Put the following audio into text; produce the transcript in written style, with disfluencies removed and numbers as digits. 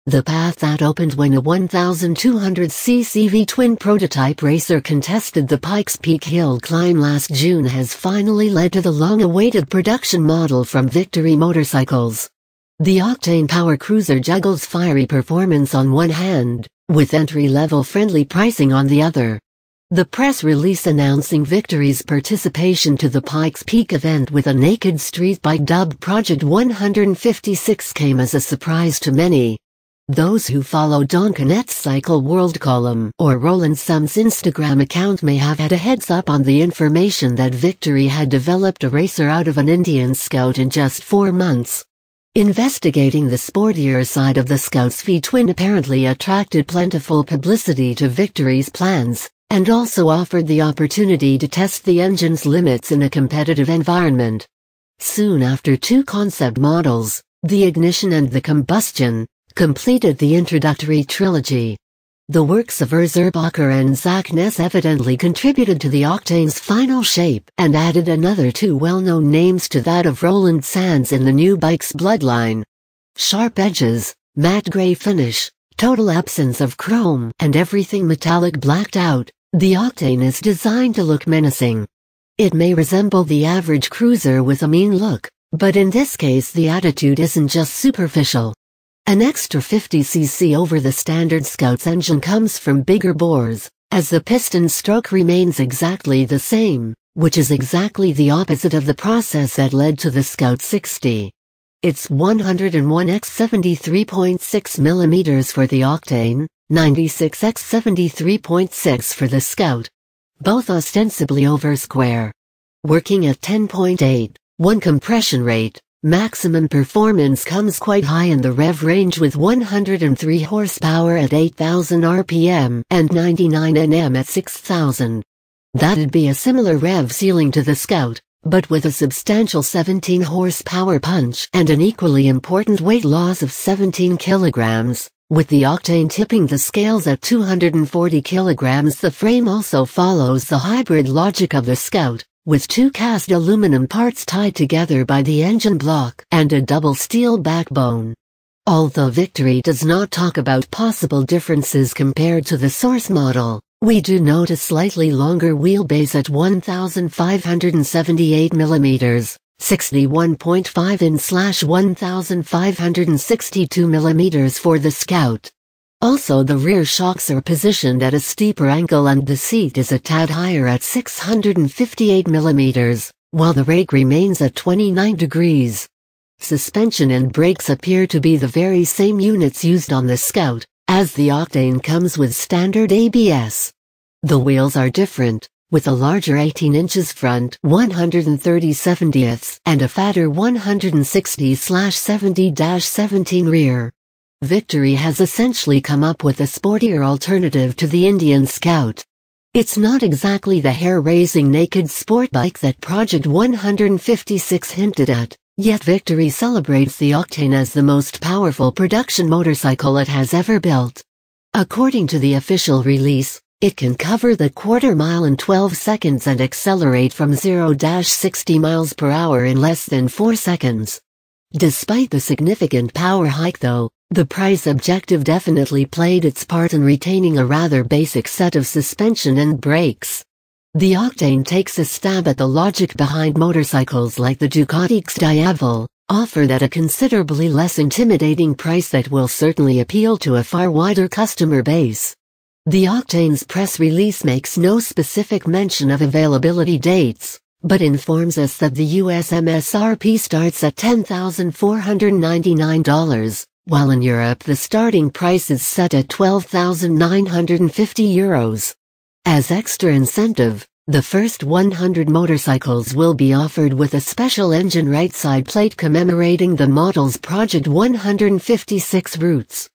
The path that opened when a 1,200cc V-twin prototype racer contested the Pikes Peak hill climb last June has finally led to the long-awaited production model from Victory Motorcycles. The Octane Power Cruiser juggles fiery performance on one hand, with entry-level friendly pricing on the other. The press release announcing Victory's participation to the Pikes Peak event with a naked street bike dubbed Project 156 came as a surprise to many. Those who follow Donkinet's Cycle World column or Roland Sands' Instagram account may have had a heads up on the information that Victory had developed a racer out of an Indian Scout in just 4 months. Investigating the sportier side of the Scout's V-twin apparently attracted plentiful publicity to Victory's plans, and also offered the opportunity to test the engine's limits in a competitive environment. Soon after 2 concept models, the Ignition and the Combustion, completed the introductory trilogy. The works of Erbacher and Ness evidently contributed to the Octane's final shape and added another 2 well-known names to that of Roland Sands in the new bike's bloodline. Sharp edges, matte gray finish, total absence of chrome, and everything metallic blacked out, the Octane is designed to look menacing. It may resemble the average cruiser with a mean look, but in this case the attitude isn't just superficial. An extra 50cc over the standard Scout's engine comes from bigger bores, as the piston stroke remains exactly the same, which is exactly the opposite of the process that led to the Scout 60. It's 101 x 73.6 mm for the Octane, 96 x 73.6 for the Scout. Both ostensibly over square. Working at 10.8, 1 compression rate. Maximum performance comes quite high in the rev range with 103 horsepower at 8,000 rpm and 99 Nm at 6,000. That'd be a similar rev ceiling to the Scout, but with a substantial 17 horsepower punch and an equally important weight loss of 17 kilograms. With the Octane tipping the scales at 240 kilograms, the frame also follows the hybrid logic of the Scout, with 2 cast aluminum parts tied together by the engine block and a double steel backbone. Although Victory does not talk about possible differences compared to the source model, we do note a slightly longer wheelbase at 1,578 mm, 61.5 in/1,562 mm for the Scout. Also, the rear shocks are positioned at a steeper angle and the seat is a tad higher at 658 mm, while the rake remains at 29 degrees. Suspension and brakes appear to be the very same units used on the Scout, as the Octane comes with standard ABS. The wheels are different, with a larger 18 inches front 130/70ths and a fatter 160/70-17 rear. Victory has essentially come up with a sportier alternative to the Indian Scout. It's not exactly the hair-raising naked sport bike that Project 156 hinted at, yet Victory celebrates the Octane as the most powerful production motorcycle it has ever built. According to the official release, it can cover the quarter mile in 12 seconds and accelerate from 0-60 miles per hour in less than 4 seconds. Despite the significant power hike though, the price objective definitely played its part in retaining a rather basic set of suspension and brakes. The Octane takes a stab at the logic behind motorcycles like the Ducati-The, offered at a considerably less intimidating price that will certainly appeal to a far wider customer base. The Octane's press release makes no specific mention of availability dates, but informs us that the US MSRP starts at $10,499. While in Europe the starting price is set at €12,950. As extra incentive, the first 100 motorcycles will be offered with a special engine right side plate commemorating the model's Project 156 roots.